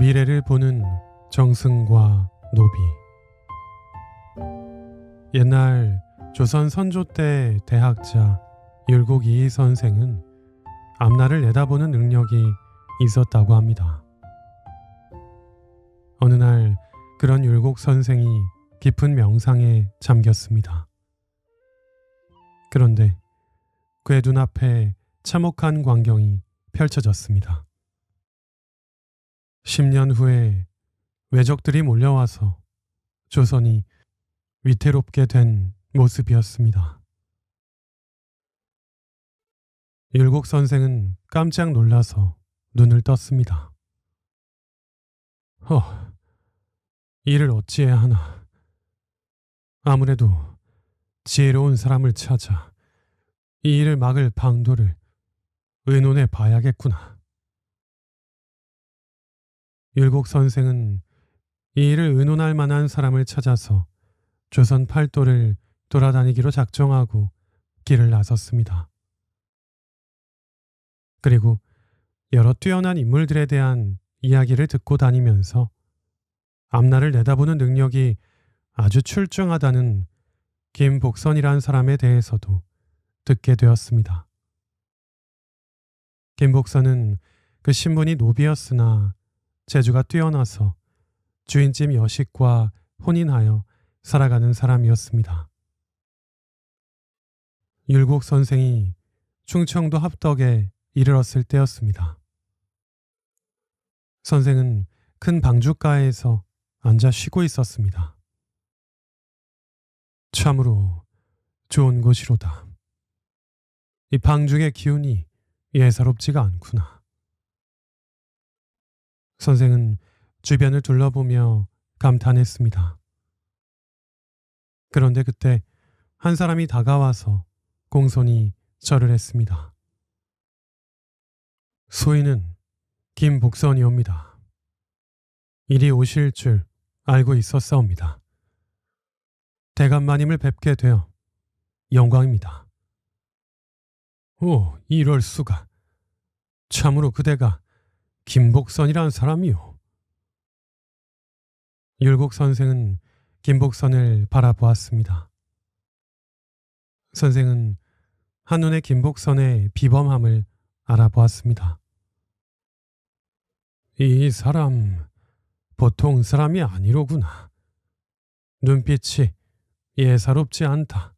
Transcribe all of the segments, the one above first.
미래를 보는 정승과 노비. 옛날 조선 선조 때 대학자 율곡 이의 선생은 앞날을 내다보는 능력이 있었다고 합니다. 어느 날 그런 율곡 선생이 깊은 명상에 잠겼습니다. 그런데 그의 눈앞에 참혹한 광경이 펼쳐졌습니다. 10년 후에 외적들이 몰려와서 조선이 위태롭게 된 모습이었습니다. 율곡 선생은 깜짝 놀라서 눈을 떴습니다. 이를 어찌해야 하나. 아무래도 지혜로운 사람을 찾아 이 일을 막을 방도를 의논해 봐야겠구나. 율곡 선생은 이 일을 의논할 만한 사람을 찾아서 조선 팔도를 돌아다니기로 작정하고 길을 나섰습니다. 그리고 여러 뛰어난 인물들에 대한 이야기를 듣고 다니면서 앞날을 내다보는 능력이 아주 출중하다는 김복선이란 사람에 대해서도 듣게 되었습니다. 김복선은 그 신분이 노비였으나 재주가 뛰어나서 주인집 여식과 혼인하여 살아가는 사람이었습니다. 율곡 선생이 충청도 합덕에 이르렀을 때였습니다. 선생은 큰 방주가에서 앉아 쉬고 있었습니다. 참으로 좋은 곳이로다. 이 방죽의 기운이 예사롭지가 않구나. 선생은 주변을 둘러보며 감탄했습니다. 그런데 그때 한 사람이 다가와서 공손히 절을 했습니다. 소인은 김복선이옵니다. 이리 오실 줄 알고 있었사옵니다. 대감마님을 뵙게 되어 영광입니다. 오, 이럴 수가. 참으로 그대가 김복선이란 사람이오. 율곡 선생은 김복선을 바라보았습니다. 선생은 한눈에 김복선의 비범함을 알아보았습니다. 이 사람 보통 사람이 아니로구나. 눈빛이 예사롭지 않다.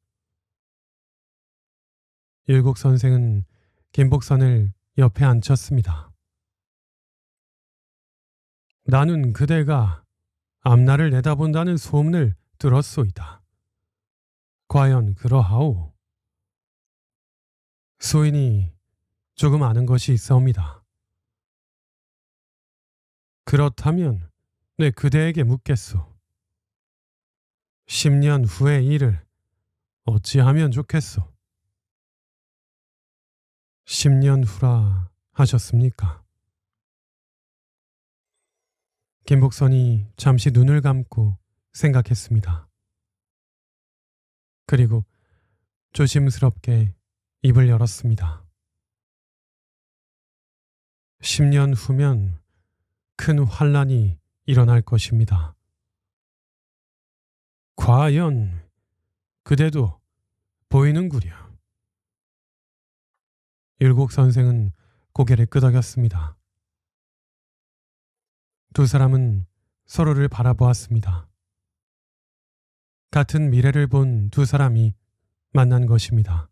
율곡 선생은 김복선을 옆에 앉혔습니다. 나는 그대가 앞날을 내다본다는 소문을 들었소이다. 과연 그러하오? 소인이 조금 아는 것이 있사옵니다. 그렇다면 내 그대에게 묻겠소. 10년 후의 일을 어찌하면 좋겠소? 10년 후라 하셨습니까? 김복선이 잠시 눈을 감고 생각했습니다. 그리고 조심스럽게 입을 열었습니다. 10년 후면 큰 환란이 일어날 것입니다. 과연 그대도 보이는구려. 율곡 선생은 고개를 끄덕였습니다. 두 사람은 서로를 바라보았습니다. 같은 미래를 본 두 사람이 만난 것입니다.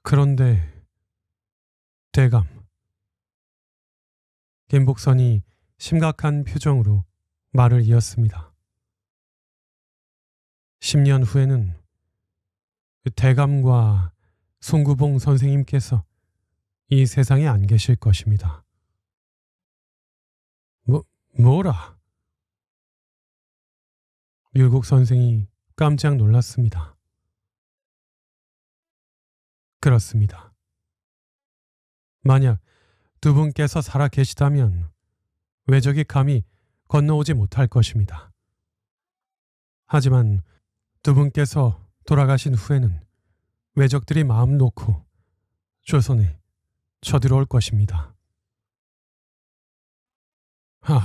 그런데 대감. 김복선이 심각한 표정으로 말을 이었습니다. 10년 후에는 대감과 송구봉 선생님께서 이 세상에 안 계실 것입니다. 뭐라? 율곡 선생이 깜짝 놀랐습니다. 그렇습니다. 만약 두 분께서 살아 계시다면 외적이 감히 건너오지 못할 것입니다. 하지만 두 분께서 돌아가신 후에는 외적들이 마음 놓고 조선에 쳐들어올 것입니다. 하...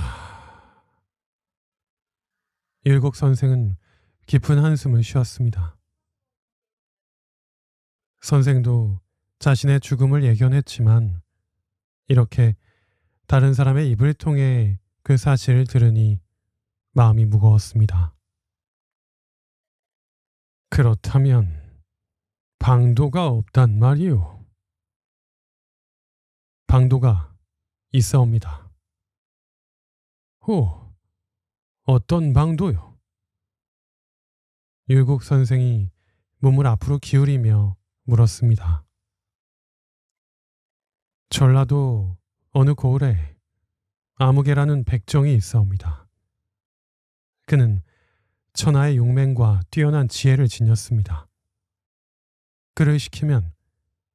율곡 선생은 깊은 한숨을 쉬었습니다. 선생도 자신의 죽음을 예견했지만 이렇게 다른 사람의 입을 통해 그 사실을 들으니 마음이 무거웠습니다. 그렇다면 방도가 없단 말이오. 방도가 있사옵니다. 호, 어떤 방도요? 율곡 선생이 몸을 앞으로 기울이며 물었습니다. 전라도 어느 고을에 아무개라는 백정이 있사옵니다. 그는 천하의 용맹과 뛰어난 지혜를 지녔습니다. 그를 시키면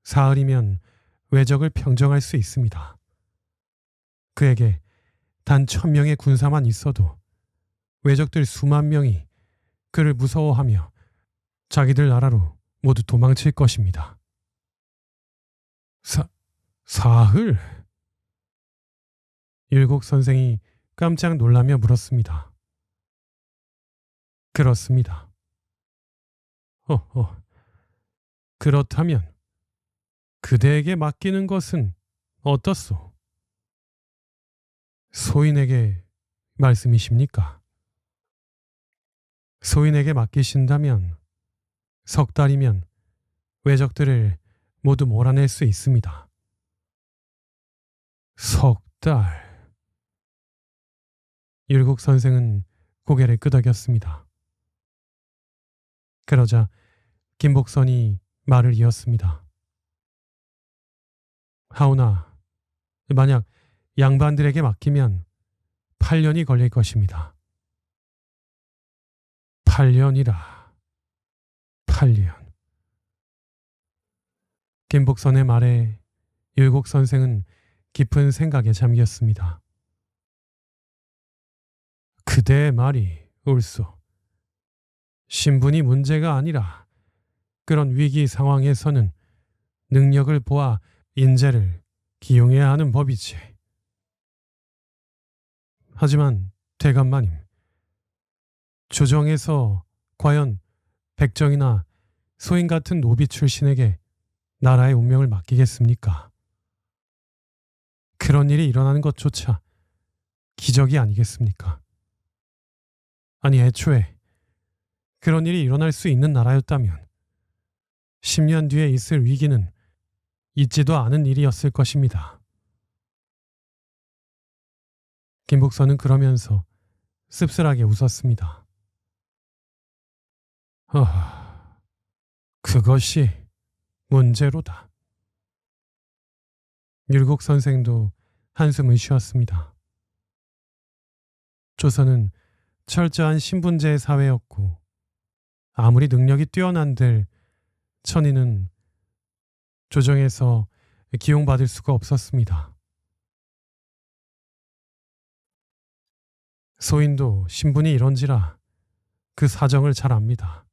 사흘이면 외적을 평정할 수 있습니다. 그에게 단 1000명의 군사만 있어도 외적들 수만 명이 그를 무서워하며 자기들 나라로 모두 도망칠 것입니다. 사흘? 율곡 선생이 깜짝 놀라며 물었습니다. 그렇습니다. 그렇다면 그대에게 맡기는 것은 어떻소? 소인에게 말씀이십니까? 소인에게 맡기신다면 석 달이면 외적들을 모두 몰아낼 수 있습니다. 석 달. 율곡 선생은 고개를 끄덕였습니다. 그러자 김복선이 말을 이었습니다. 하오나, 만약 양반들에게 맡기면 8년이 걸릴 것입니다. 8년이라. 8년. 김복선의 말에 율곡 선생은 깊은 생각에 잠겼습니다. 그대의 말이 옳소. 신분이 문제가 아니라 그런 위기 상황에서는 능력을 보아 인재를 기용해야 하는 법이지. 하지만 대감마님, 조정에서 과연 백정이나 소인 같은 노비 출신에게 나라의 운명을 맡기겠습니까? 그런 일이 일어나는 것조차 기적이 아니겠습니까? 아니, 애초에 그런 일이 일어날 수 있는 나라였다면 10년 뒤에 있을 위기는 있지도 않은 일이었을 것입니다. 김복선은 그러면서 씁쓸하게 웃었습니다. 그것이 문제로다. 율곡 선생도 한숨을 쉬었습니다. 조선은 철저한 신분제의 사회였고 아무리 능력이 뛰어난들 천인은 조정에서 기용받을 수가 없었습니다. 소인도 신분이 이런지라 그 사정을 잘 압니다.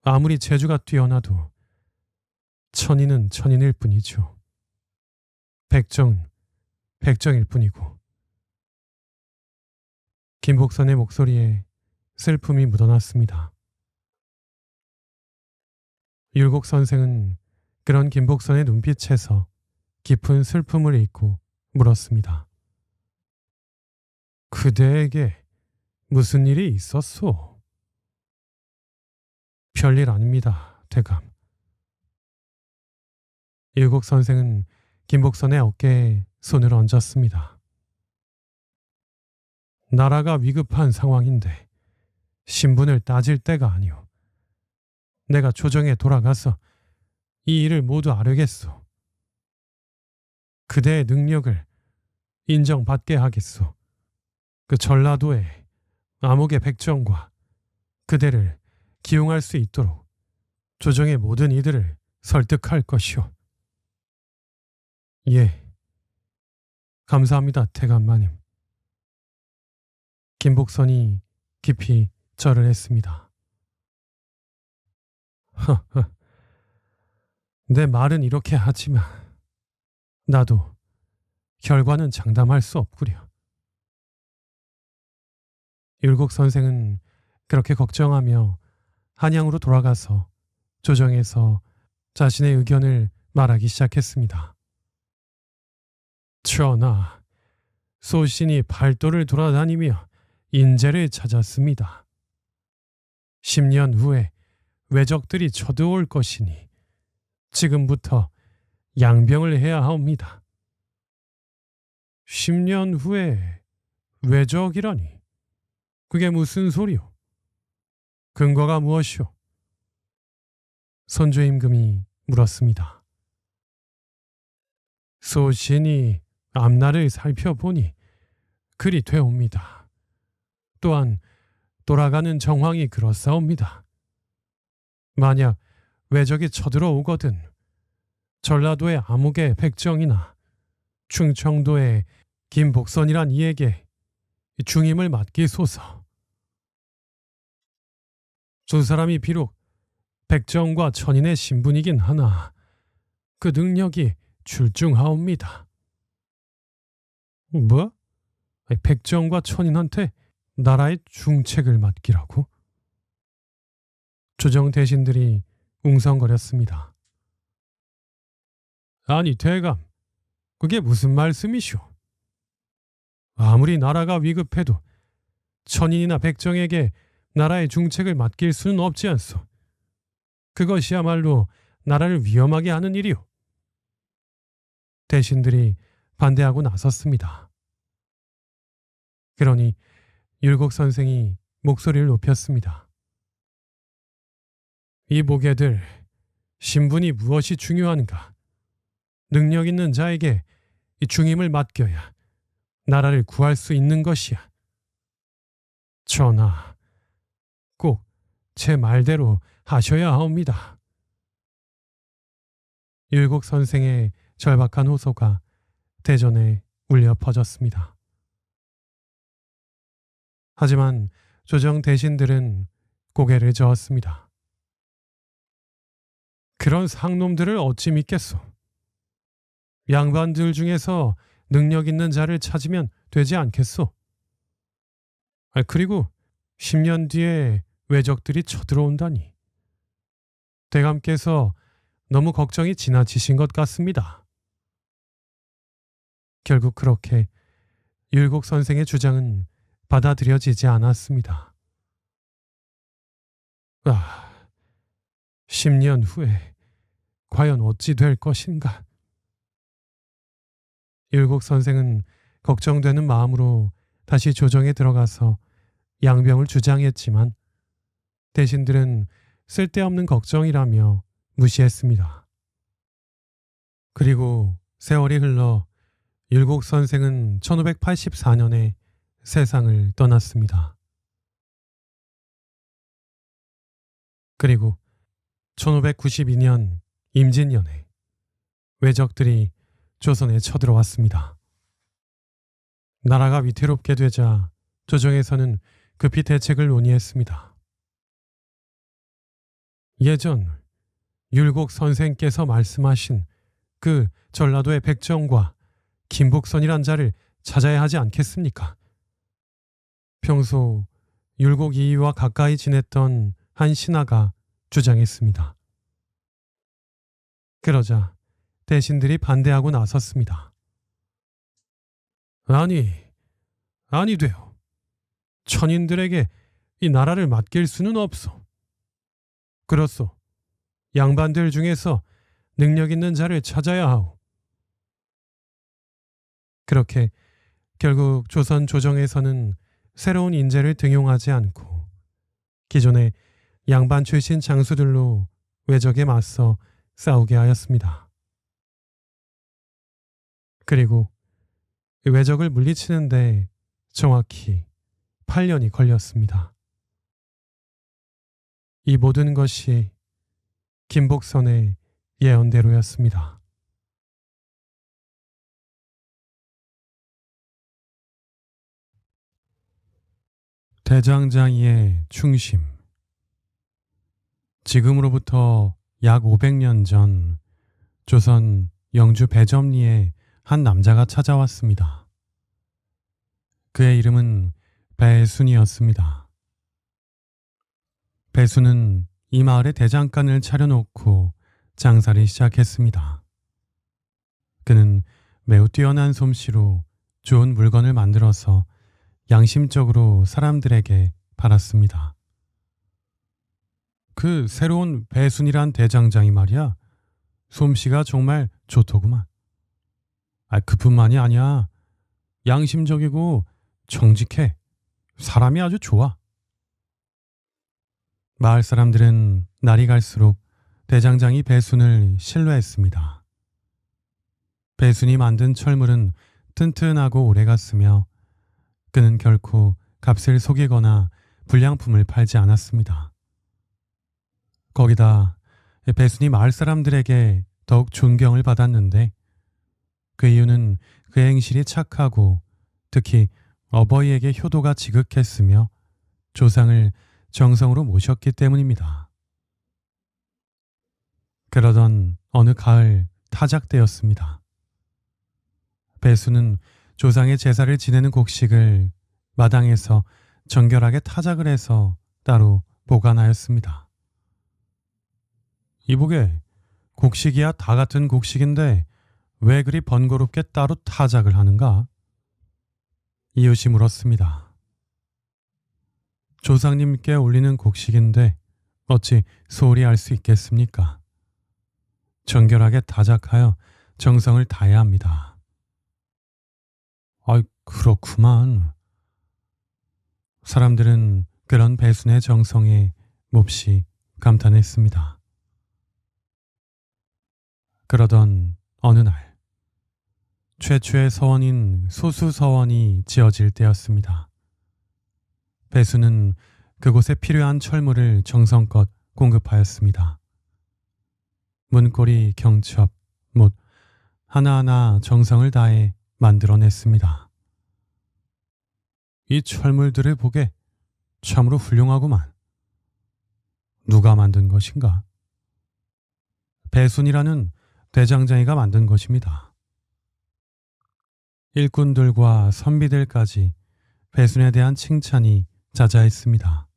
아무리 재주가 뛰어나도 천인은 천인일 뿐이죠. 백정은 백정일 뿐이고. 김복선의 목소리에 슬픔이 묻어났습니다. 율곡 선생은 그런 김복선의 눈빛에서 깊은 슬픔을 잊고 물었습니다. 그대에게 무슨 일이 있었소? 별일 아닙니다, 대감. 율곡 선생은 김복선의 어깨에 손을 얹었습니다. 나라가 위급한 상황인데 신분을 따질 때가 아니오. 내가 조정에 돌아가서 이 일을 모두 아뢰겠소. 그대의 능력을 인정받게 하겠소. 그 전라도의 암흑의 백정과 그대를 기용할 수 있도록 조정의 모든 이들을 설득할 것이오. 예, 감사합니다, 대감마님. 김복선이 깊이 절을 했습니다. 내 말은 이렇게 하지만 나도 결과는 장담할 수 없구려. 율곡 선생은 그렇게 걱정하며 한양으로 돌아가서 조정에서 자신의 의견을 말하기 시작했습니다. 전하, 소신이 팔도를 돌아다니며 인재를 찾았습니다. 10년 후에 외적들이 쳐들어올 것이니 지금부터 양병을 해야 하옵니다. 10년 후에 외적이라니 그게 무슨 소리요? 근거가 무엇이오? 선조임금이 물었습니다. 소신이 앞날을 살펴보니 그리 되옵니다. 또한 돌아가는 정황이 그렇사옵니다. 만약 외적이 쳐들어오거든 전라도의 암흑의 백정이나 충청도의 김복선이란 이에게 중임을 맡기소서. 두 사람이 비록 백정과 천인의 신분이긴 하나 그 능력이 출중하옵니다. 뭐? 백정과 천인한테 나라의 중책을 맡기라고? 조정 대신들이 웅성거렸습니다. 아니 대감, 그게 무슨 말씀이시오? 아무리 나라가 위급해도 천인이나 백정에게 나라의 중책을 맡길 수는 없지 않소. 그것이야말로 나라를 위험하게 하는 일이오. 대신들이 반대하고 나섰습니다. 그러니 율곡 선생이 목소리를 높였습니다. 이 보게들, 신분이 무엇이 중요한가? 능력 있는 자에게 이 중임을 맡겨야 나라를 구할 수 있는 것이야. 전하, 꼭 제 말대로 하셔야 하옵니다. 율곡 선생의 절박한 호소가 대전에 울려 퍼졌습니다. 하지만 조정 대신들은 고개를 저었습니다. 그런 상놈들을 어찌 믿겠소? 양반들 중에서 능력 있는 자를 찾으면 되지 않겠소? 그리고 10년 뒤에 외적들이 쳐들어온다니. 대감께서 너무 걱정이 지나치신 것 같습니다. 결국 그렇게 율곡 선생의 주장은 받아들여지지 않았습니다. 10년 후에 과연 어찌 될 것인가? 율곡 선생은 걱정되는 마음으로 다시 조정에 들어가서 양병을 주장했지만 대신들은 쓸데없는 걱정이라며 무시했습니다. 그리고 세월이 흘러 율곡 선생은 1584년에 세상을 떠났습니다. 그리고 1592년 임진년에 외적들이 조선에 쳐들어왔습니다. 나라가 위태롭게 되자 조정에서는 급히 대책을 논의했습니다. 예전 율곡 선생께서 말씀하신 그 전라도의 백정과 김복선이란 자를 찾아야 하지 않겠습니까? 평소 율곡 이이와 가까이 지냈던 한 신하가 주장했습니다. 그러자 대신들이 반대하고 나섰습니다. 아니 돼요. 천인들에게 이 나라를 맡길 수는 없소. 그렇소. 양반들 중에서 능력 있는 자를 찾아야 하오. 그렇게 결국 조선 조정에서는 새로운 인재를 등용하지 않고 기존의 양반 출신 장수들로 외적에 맞서 싸우게 하였습니다. 그리고 외적을 물리치는데 정확히 8년이 걸렸습니다. 이 모든 것이 김복선의 예언대로였습니다. 대장장이의 충심. 지금으로부터 약 500년 전 조선 영주 배점리에 한 남자가 찾아왔습니다. 그의 이름은 배순이었습니다. 배순은 이 마을에 대장간을 차려놓고 장사를 시작했습니다. 그는 매우 뛰어난 솜씨로 좋은 물건을 만들어서 양심적으로 사람들에게 팔았습니다. 그 새로운 배순이란 대장장이 말이야. 솜씨가 정말 좋더구만. 그뿐만이 아니야. 양심적이고 정직해. 사람이 아주 좋아. 마을 사람들은 날이 갈수록 대장장이 배순을 신뢰했습니다. 배순이 만든 철물은 튼튼하고 오래갔으며 그는 결코 값을 속이거나 불량품을 팔지 않았습니다. 거기다 배순이 마을 사람들에게 더욱 존경을 받았는데 그 이유는 그의 행실이 착하고 특히 어버이에게 효도가 지극했으며 조상을 정성으로 모셨기 때문입니다. 그러던 어느 가을 타작 때였습니다. 배순은 조상의 제사를 지내는 곡식을 마당에서 정결하게 타작을 해서 따로 보관하였습니다. 이보게, 곡식이야 다 같은 곡식인데 왜 그리 번거롭게 따로 타작을 하는가? 이웃이 물었습니다. 조상님께 올리는 곡식인데 어찌 소홀히 알 수 있겠습니까? 정결하게 타작하여 정성을 다해야 합니다. 그렇구만. 사람들은 그런 배순의 정성에 몹시 감탄했습니다. 그러던 어느 날 최초의 서원인 소수서원이 지어질 때였습니다. 배순은 그곳에 필요한 철물을 정성껏 공급하였습니다. 문고리, 경첩, 못 하나하나 정성을 다해 만들어냈습니다. 이 철물들을 보게 참으로 훌륭하구만. 누가 만든 것인가? 배순이라는 대장장이가 만든 것입니다. 일꾼들과 선비들까지 배순에 대한 칭찬이 자자했습니다.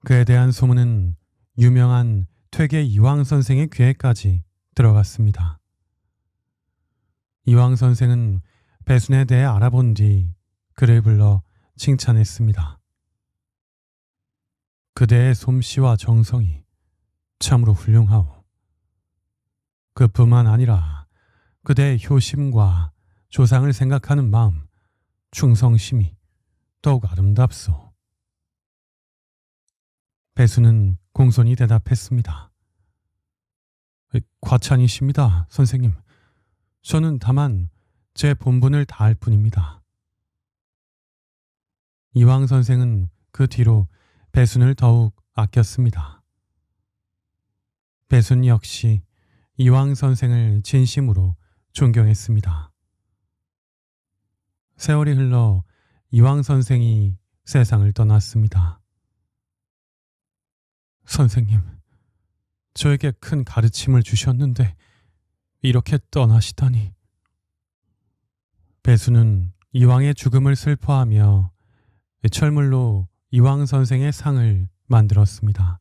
그에 대한 소문은 유명한 퇴계 이황 선생의 귀에까지 들어갔습니다. 이황 선생은 배순에 대해 알아본 뒤 그를 불러 칭찬했습니다. 그대의 솜씨와 정성이 참으로 훌륭하오. 그뿐만 아니라 그대의 효심과 조상을 생각하는 마음, 충성심이 더욱 아름답소. 배순은 공손히 대답했습니다. 과찬이십니다, 선생님. 저는 다만 제 본분을 다할 뿐입니다. 이황 선생은 그 뒤로 배순을 더욱 아꼈습니다. 배순 역시 이황 선생을 진심으로 존경했습니다. 세월이 흘러 이황 선생이 세상을 떠났습니다. 선생님, 저에게 큰 가르침을 주셨는데 이렇게 떠나시다니. 배순은 이황의 죽음을 슬퍼하며 철물로 이황 선생의 상을 만들었습니다.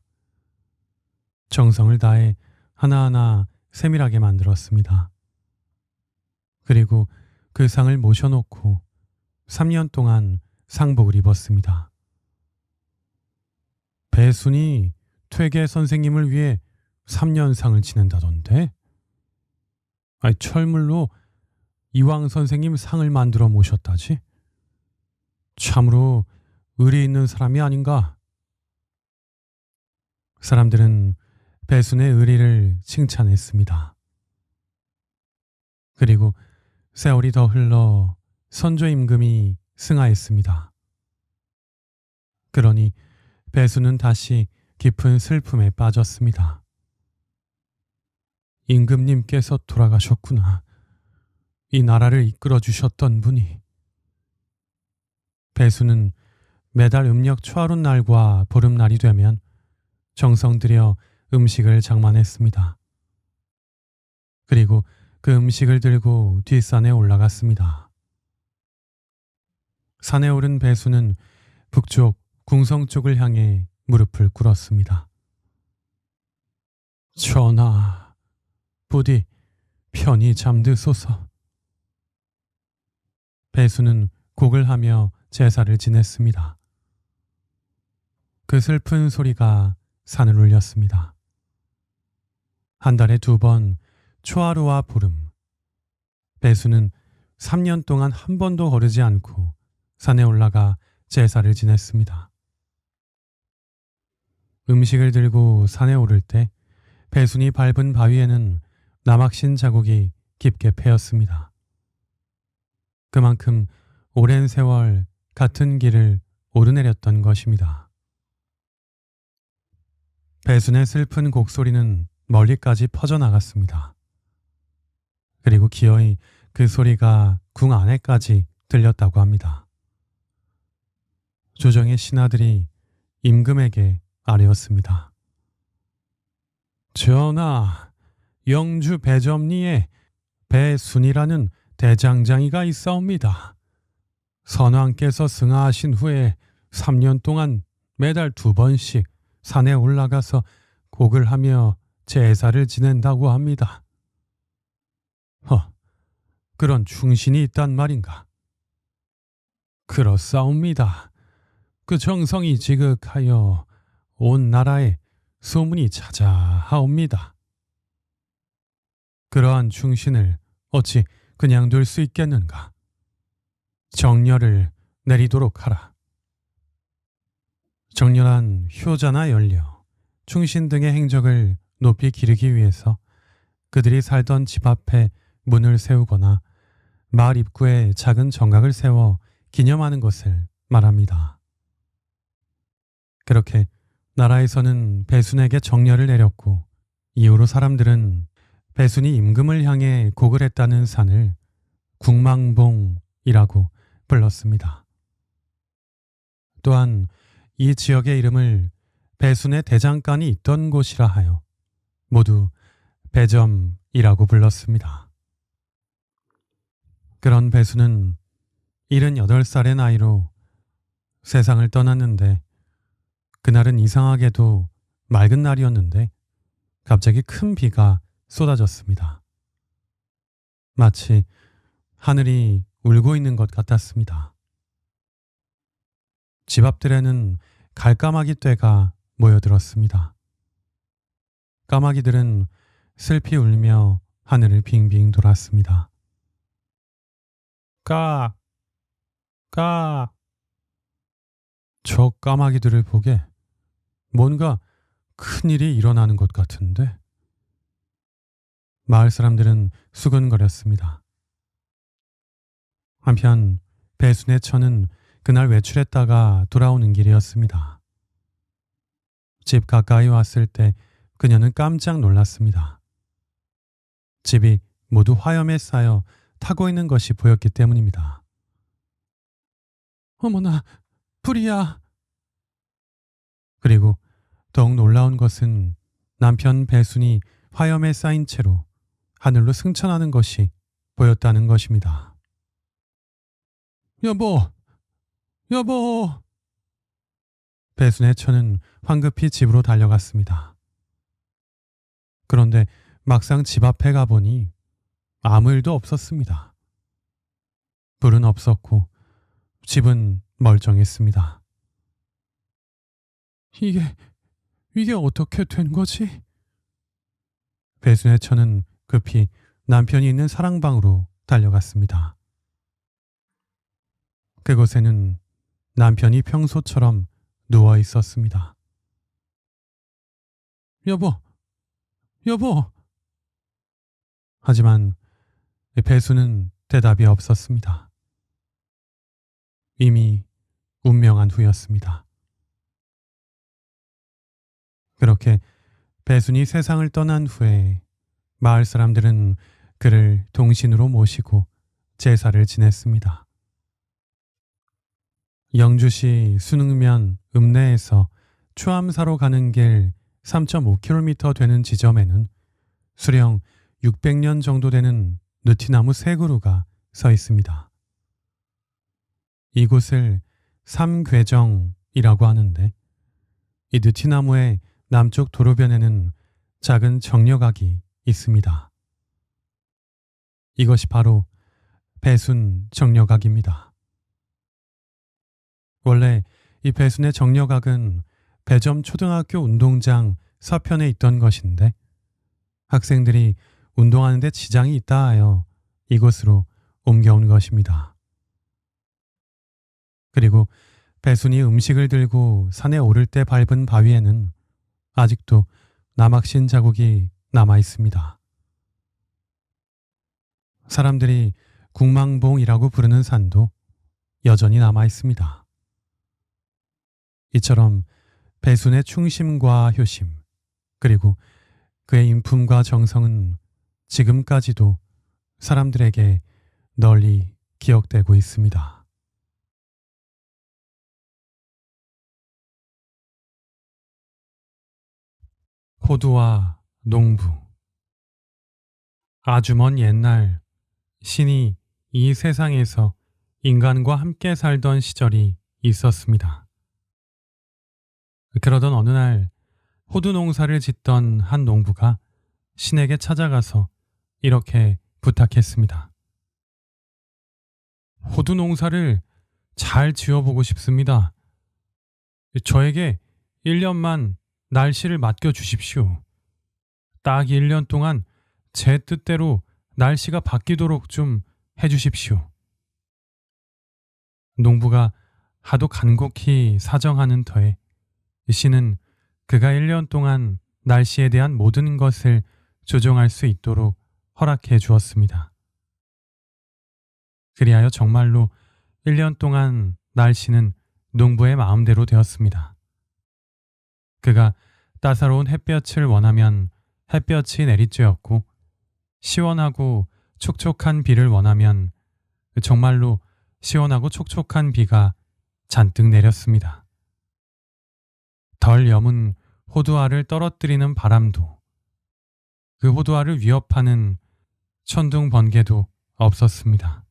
정성을 다해 하나하나 세밀하게 만들었습니다. 그리고 그 상을 모셔놓고 3년 동안 상복을 입었습니다. 배순이 퇴계 선생님을 위해 3년 상을 지낸다던데? 철물로 이황 선생님 상을 만들어 모셨다지? 참으로 의리 있는 사람이 아닌가? 사람들은 배순의 의리를 칭찬했습니다. 그리고 세월이 더 흘러 선조 임금이 승하했습니다. 그러니 배순은 다시 깊은 슬픔에 빠졌습니다. 임금님께서 돌아가셨구나. 이 나라를 이끌어 주셨던 분이. 배순은 매달 음력 초하룻 날과 보름날이 되면 정성 들여 음식을 장만했습니다. 그리고 그 음식을 들고 뒷산에 올라갔습니다. 산에 오른 배수는 북쪽 궁성 쪽을 향해 무릎을 꿇었습니다. 전하, 부디 편히 잠드소서. 배수는 곡을 하며 제사를 지냈습니다. 그 슬픈 소리가 산을 울렸습니다. 한 달에 2번 초하루와 보름. 배수는 3년 동안 한 번도 거르지 않고 산에 올라가 제사를 지냈습니다. 음식을 들고 산에 오를 때 배순이 밟은 바위에는 남학신 자국이 깊게 패였습니다. 그만큼 오랜 세월 같은 길을 오르내렸던 것입니다. 배순의 슬픈 곡소리는 멀리까지 퍼져나갔습니다. 그리고 기어이 그 소리가 궁 안에까지 들렸다고 합니다. 조정의 신하들이 임금에게 아뢰었습니다. 전하, 영주 배점리에 배순이라는 대장장이가 있사옵니다. 선왕께서 승하하신 후에 3년 동안 매달 2번씩 산에 올라가서 곡을 하며 제사를 지낸다고 합니다. 그런 충신이 있단 말인가? 그렇사옵니다. 그 정성이 지극하여 온 나라에 소문이 자자하옵니다. 그러한 충신을 어찌 그냥 둘 수 있겠는가? 정렬을 내리도록 하라. 정렬한 효자나 연료, 충신 등의 행적을 높이 기르기 위해서 그들이 살던 집 앞에 문을 세우거나 마을 입구에 작은 정각을 세워 기념하는 것을 말합니다. 그렇게 나라에서는 배순에게 정렬을 내렸고 이후로 사람들은 배순이 임금을 향해 곡을 했다는 산을 궁망봉이라고 불렀습니다. 또한 이 지역의 이름을 배순의 대장간이 있던 곳이라 하여 모두 배점이라고 불렀습니다. 그런 배순은 78살의 나이로 세상을 떠났는데 그날은 이상하게도 맑은 날이었는데 갑자기 큰 비가 쏟아졌습니다. 마치 하늘이 울고 있는 것 같았습니다. 집 앞들에는 갈까마귀 떼가 모여들었습니다. 까마귀들은 슬피 울며 하늘을 빙빙 돌았습니다. 까! 까! 저 까마귀들을 보게 뭔가 큰일이 일어나는 것 같은데? 마을 사람들은 수근거렸습니다. 한편 배순의 처는 그날 외출했다가 돌아오는 길이었습니다. 집 가까이 왔을 때 그녀는 깜짝 놀랐습니다. 집이 모두 화염에 쌓여 타고 있는 것이 보였기 때문입니다. 어머나, 불이야! 그리고 더욱 놀라운 것은 남편 배순이 화염에 쌓인 채로 하늘로 승천하는 것이 보였다는 것입니다. 여보! 여보! 배순의 처는 황급히 집으로 달려갔습니다. 그런데 막상 집 앞에 가보니 아무 일도 없었습니다. 불은 없었고 집은 멀쩡했습니다. 이게 어떻게 된 거지? 배순의 처는 급히 남편이 있는 사랑방으로 달려갔습니다. 그곳에는 남편이 평소처럼 누워 있었습니다. 여보! 여보! 하지만 배순은 대답이 없었습니다. 이미 운명한 후였습니다. 그렇게 배순이 세상을 떠난 후에 마을 사람들은 그를 동신으로 모시고 제사를 지냈습니다. 영주시 순흥면 읍내에서 추암사로 가는 길 3.5km 되는 지점에는 수령 600년 정도 되는 느티나무 3그루가 서 있습니다. 이곳을 삼괴정이라고 하는데 이 느티나무의 남쪽 도로변에는 작은 정력악이 있습니다. 이것이 바로 배순 정력악입니다. 원래 이 배순의 정력악은 배점 초등학교 운동장 서편에 있던 것인데 학생들이 운동하는 데 지장이 있다 하여 이곳으로 옮겨온 것입니다. 그리고 배순이 음식을 들고 산에 오를 때 밟은 바위에는 아직도 남학신 자국이 남아 있습니다. 사람들이 국망봉이라고 부르는 산도 여전히 남아 있습니다. 이처럼 배순의 충심과 효심, 그리고 그의 인품과 정성은 지금까지도 사람들에게 널리 기억되고 있습니다. 호두와 농부. 아주 먼 옛날 신이 이 세상에서 인간과 함께 살던 시절이 있었습니다. 그러던 어느 날 호두 농사를 짓던 한 농부가 신에게 찾아가서 이렇게 부탁했습니다. 호두 농사를 잘 지어보고 싶습니다. 저에게 1년만 날씨를 맡겨주십시오. 딱 1년 동안 제 뜻대로 날씨가 바뀌도록 좀 해주십시오. 농부가 하도 간곡히 사정하는 터에 신은 그가 1년 동안 날씨에 대한 모든 것을 조종할 수 있도록 허락해 주었습니다. 그리하여 정말로 1년 동안 날씨는 농부의 마음대로 되었습니다. 그가 따사로운 햇볕을 원하면 햇볕이 내리쬐었고 시원하고 촉촉한 비를 원하면 정말로 시원하고 촉촉한 비가 잔뜩 내렸습니다. 덜 여문 호두알을 떨어뜨리는 바람도 그 호두알을 위협하는 천둥 번개도 없었습니다.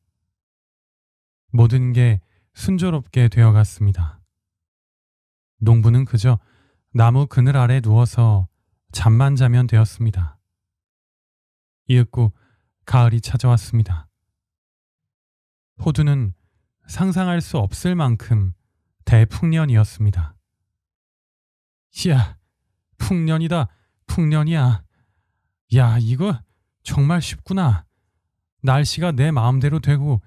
모든 게 순조롭게 되어갔습니다. 농부는 그저 나무 그늘 아래 누워서 잠만 자면 되었습니다. 이윽고 가을이 찾아왔습니다. 호두는 상상할 수 없을 만큼 대풍년이었습니다. 이야, 풍년이다, 풍년이야. 야, 이거 정말 쉽구나. 날씨가 내 마음대로 되고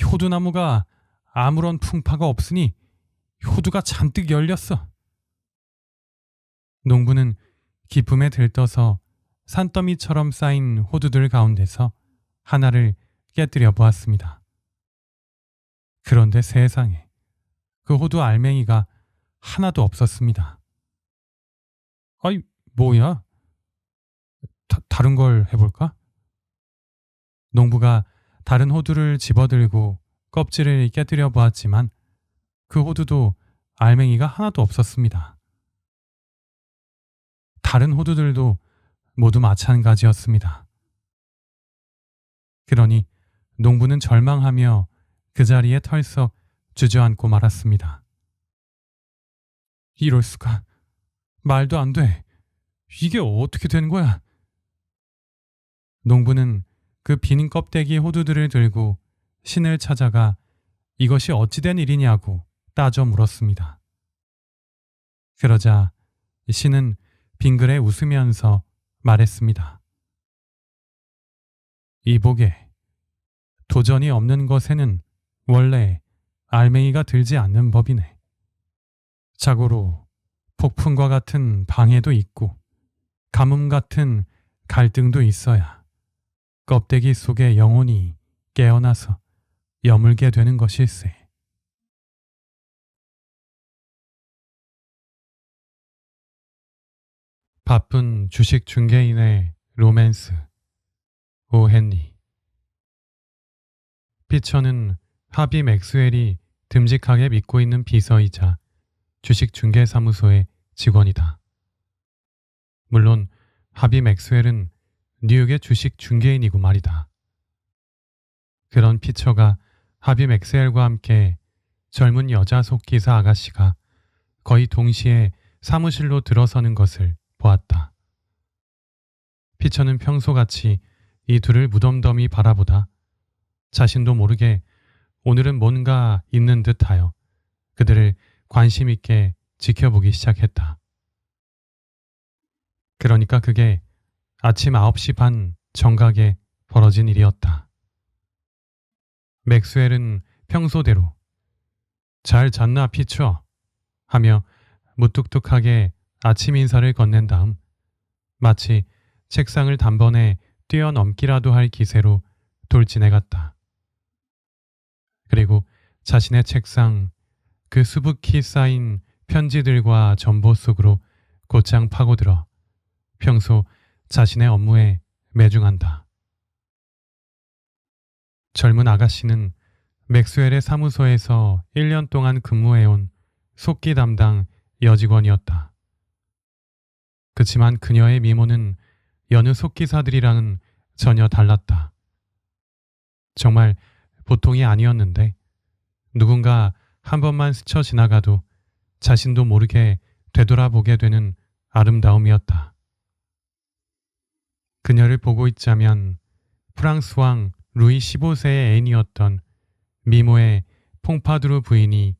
호두나무가 아무런 풍파가 없으니 호두가 잔뜩 열렸어. 농부는 기쁨에 들떠서 산더미처럼 쌓인 호두들 가운데서 하나를 깨뜨려 보았습니다. 그런데 세상에 그 호두 알맹이가 하나도 없었습니다. 아이, 뭐야? 다른 걸 해볼까? 농부가 다른 호두를 집어들고 껍질을 깨뜨려 보았지만 그 호두도 알맹이가 하나도 없었습니다. 다른 호두들도 모두 마찬가지였습니다. 그러니 농부는 절망하며 그 자리에 털썩 주저앉고 말았습니다. 이럴 수가. 말도 안 돼. 이게 어떻게 된 거야? 농부는 그 빈 껍데기 호두들을 들고 신을 찾아가 이것이 어찌된 일이냐고 따져 물었습니다. 그러자 신은 빙그레 웃으면서 말했습니다. 이보게, 도전이 없는 것에는 원래 알맹이가 들지 않는 법이네. 자고로 폭풍과 같은 방해도 있고 가뭄 같은 갈등도 있어야 껍데기 속에 영혼이 깨어나서 여물게 되는 것일세. 바쁜 주식 중개인의 로맨스. 오 헨리. 피처는 하비 맥스웰이 듬직하게 믿고 있는 비서이자 주식 중개사무소의 직원이다. 물론 하비 맥스웰은 뉴욕의 주식 중개인이고 말이다. 그런 피처가 하비 맥스웰과 함께 젊은 여자 속기사 아가씨가 거의 동시에 사무실로 들어서는 것을 보았다. 피처는 평소같이 이 둘을 무덤덤히 바라보다 자신도 모르게 오늘은 뭔가 있는 듯하여 그들을 관심 있게 지켜보기 시작했다. 그러니까 그게 아침 9시 반 정각에 벌어진 일이었다. 맥스웰은 평소대로 잘 잤나 피처? 하며 무뚝뚝하게 아침 인사를 건넨 다음 마치 책상을 단번에 뛰어넘기라도 할 기세로 돌진해 갔다. 그리고 자신의 책상 그 수북히 쌓인 편지들과 전보 속으로 곧장 파고들어 평소 자신의 업무에 매중한다. 젊은 아가씨는 맥스웰의 사무소에서 1년 동안 근무해온 속기 담당 여직원이었다. 그치만 그녀의 미모는 여느 속기사들이랑은 전혀 달랐다. 정말 보통이 아니었는데 누군가 한 번만 스쳐 지나가도 자신도 모르게 되돌아보게 되는 아름다움이었다. 그녀를 보고 있자면 프랑스 왕 루이 15세의 애인이었던 미모의 퐁파두르 부인이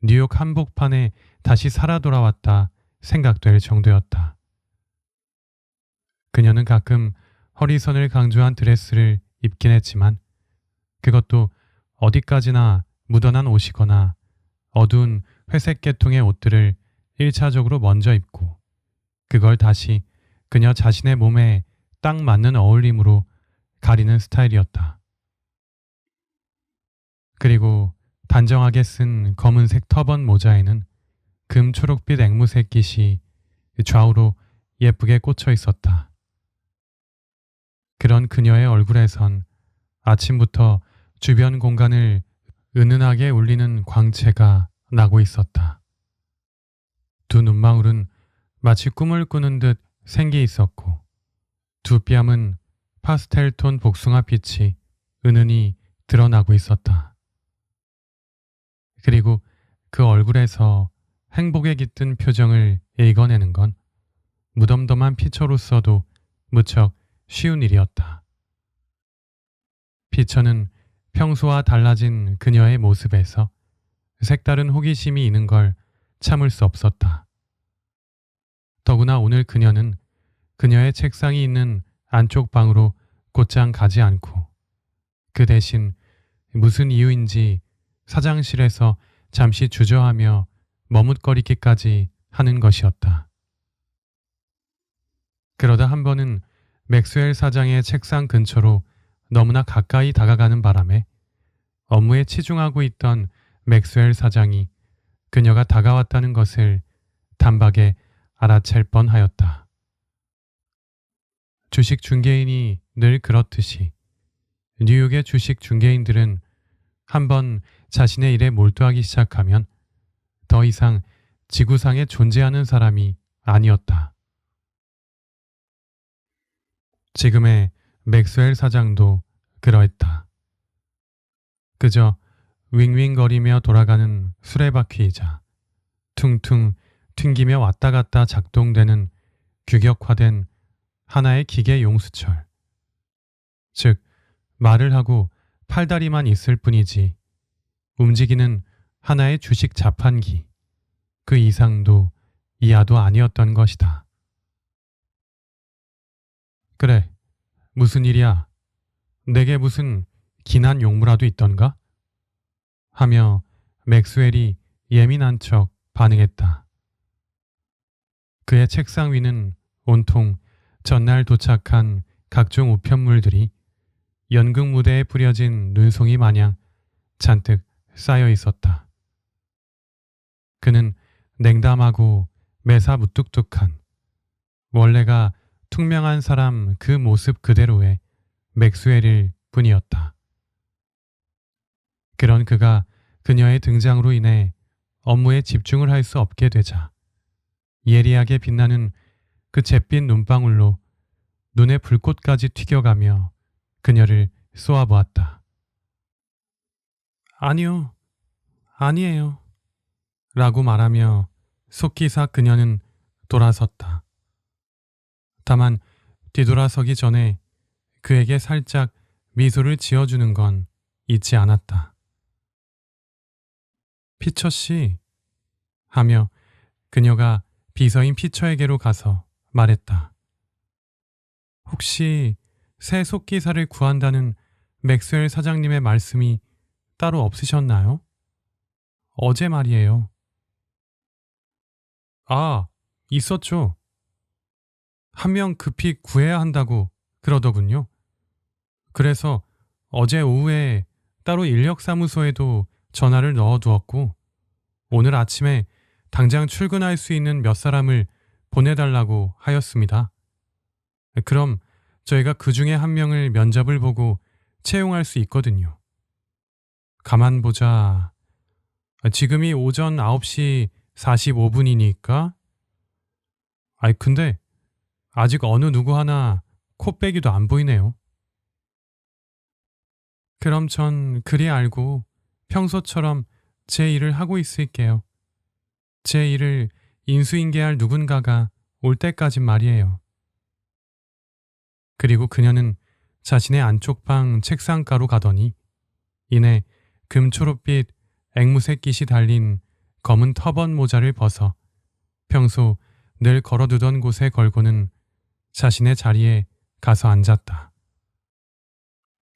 뉴욕 한복판에 다시 살아 돌아왔다 생각될 정도였다. 그녀는 가끔 허리선을 강조한 드레스를 입긴 했지만 그것도 어디까지나 묻어난 옷이거나 어두운 회색 계통의 옷들을 1차적으로 먼저 입고 그걸 다시 그녀 자신의 몸에 딱 맞는 어울림으로 가리는 스타일이었다. 그리고 단정하게 쓴 검은색 터번 모자에는 금초록빛 앵무새 깃이 좌우로 예쁘게 꽂혀 있었다. 그런 그녀의 얼굴에선 아침부터 주변 공간을 은은하게 울리는 광채가 나고 있었다. 두 눈망울은 마치 꿈을 꾸는 듯 생기 있었고 두 뺨은 파스텔톤 복숭아빛이 은은히 드러나고 있었다. 그리고 그 얼굴에서 행복에 깃든 표정을 읽어내는 건 무덤덤한 피처로서도 무척 쉬운 일이었다. 피처는 평소와 달라진 그녀의 모습에서 색다른 호기심이 있는 걸 참을 수 없었다. 더구나 오늘 그녀는 그녀의 책상이 있는 안쪽 방으로 곧장 가지 않고 그 대신 무슨 이유인지 사장실에서 잠시 주저하며 머뭇거리기까지 하는 것이었다. 그러다 한 번은 맥스웰 사장의 책상 근처로 너무나 가까이 다가가는 바람에 업무에 치중하고 있던 맥스웰 사장이 그녀가 다가왔다는 것을 단박에 알아챌 뻔하였다. 주식 중개인이 늘 그렇듯이 뉴욕의 주식 중개인들은 한번 자신의 일에 몰두하기 시작하면 더 이상 지구상에 존재하는 사람이 아니었다. 지금의 맥스웰 사장도 그러했다. 그저 윙윙거리며 돌아가는 수레바퀴이자 퉁퉁 튕기며 왔다 갔다 작동되는 규격화된 하나의 기계 용수철. 즉 말을 하고 팔다리만 있을 뿐이지 움직이는 하나의 주식 자판기 그 이상도 이하도 아니었던 것이다. 그래, 무슨 일이야? 내게 무슨 기난 용무라도 있던가? 하며 맥스웰이 예민한 척 반응했다. 그의 책상 위는 온통 전날 도착한 각종 우편물들이 연극 무대에 뿌려진 눈송이 마냥 잔뜩 쌓여 있었다. 그는 냉담하고 매사 무뚝뚝한 원래가 투명한 사람 그 모습 그대로의 맥스웰일 뿐이었다. 그런 그가 그녀의 등장으로 인해 업무에 집중을 할 수 없게 되자 예리하게 빛나는 그 잿빛 눈방울로 눈에 불꽃까지 튀겨가며 그녀를 쏘아보았다. 아니요, 아니에요. 라고 말하며 속기사 그녀는 돌아섰다. 다만 뒤돌아서기 전에 그에게 살짝 미소를 지어주는 건 잊지 않았다. 피처 씨 하며 그녀가 비서인 피처에게로 가서 말했다. 혹시 새 속기사를 구한다는 맥스웰 사장님의 말씀이 따로 없으셨나요? 어제 말이에요. 아, 있었죠. 한 명 급히 구해야 한다고 그러더군요. 그래서 어제 오후에 따로 인력사무소에도 전화를 넣어두었고 오늘 아침에 당장 출근할 수 있는 몇 사람을 보내달라고 하였습니다. 그럼 저희가 그 중에 한 명을 면접을 보고 채용할 수 있거든요. 가만 보자. 지금이 오전 9시 45분이니까 근데 아직 어느 누구 하나 코빼기도 안 보이네요. 그럼 전 그리 알고 평소처럼 제 일을 하고 있을게요. 제 일을 인수인계할 누군가가 올 때까진 말이에요. 그리고 그녀는 자신의 안쪽 방 책상가로 가더니 이내 금초록빛 앵무새 깃이 달린 검은 터번 모자를 벗어 평소 늘 걸어두던 곳에 걸고는 자신의 자리에 가서 앉았다.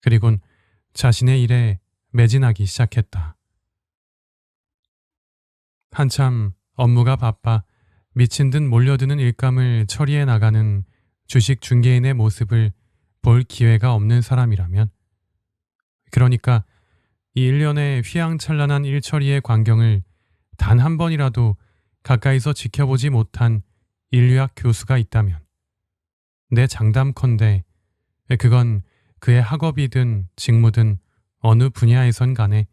그리곤 자신의 일에 매진하기 시작했다. 한참 업무가 바빠 미친 듯 몰려드는 일감을 처리해 나가는 주식 중개인의 모습을 볼 기회가 없는 사람이라면, 그러니까 이 1년의 휘황찬란한 일처리의 광경을 단 한 번이라도 가까이서 지켜보지 못한 인류학 교수가 있다면 내 장담컨대 그건 그의 학업이든 직무든 어느 분야에선 간에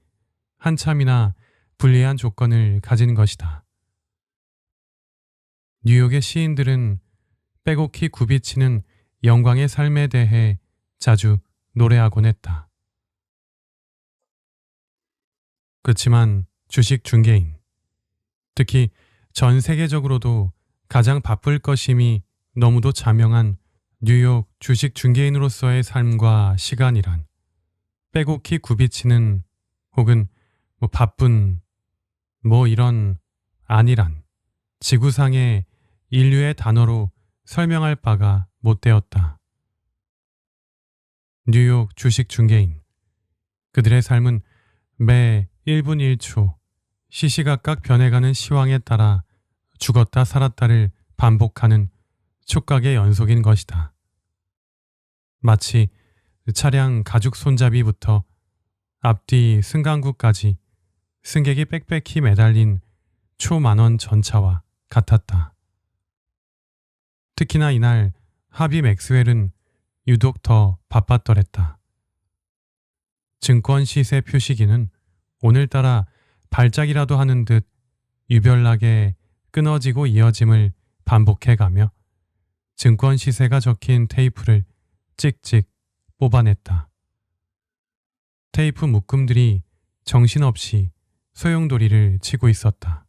한참이나 불리한 조건을 가진 것이다. 뉴욕의 시인들은 빼곡히 굽이치는 영광의 삶에 대해 자주 노래하곤 했다. 그렇지만 주식 중개인, 특히 전 세계적으로도 가장 바쁠 것임이 너무도 자명한 뉴욕 주식 중개인으로서의 삶과 시간이란 빼곡히 굽이치는 혹은 바쁜 이런 아니란 지구상의 인류의 단어로 설명할 바가 못 되었다. 뉴욕 주식 중개인, 그들의 삶은 매 1분 1초 시시각각 변해가는 시황에 따라 죽었다 살았다를 반복하는 촉각의 연속인 것이다. 마치 차량 가죽 손잡이부터 앞뒤 승강구까지 승객이 빽빽히 매달린 초만원 전차와 같았다. 특히나 이날 하비 맥스웰은 유독 더 바빴더랬다. 증권 시세 표시기는 오늘따라 발작이라도 하는 듯 유별나게 끊어지고 이어짐을 반복해가며 증권 시세가 적힌 테이프를 찍찍 뽑아냈다. 테이프 묶음들이 정신없이 소용돌이를 치고 있었다.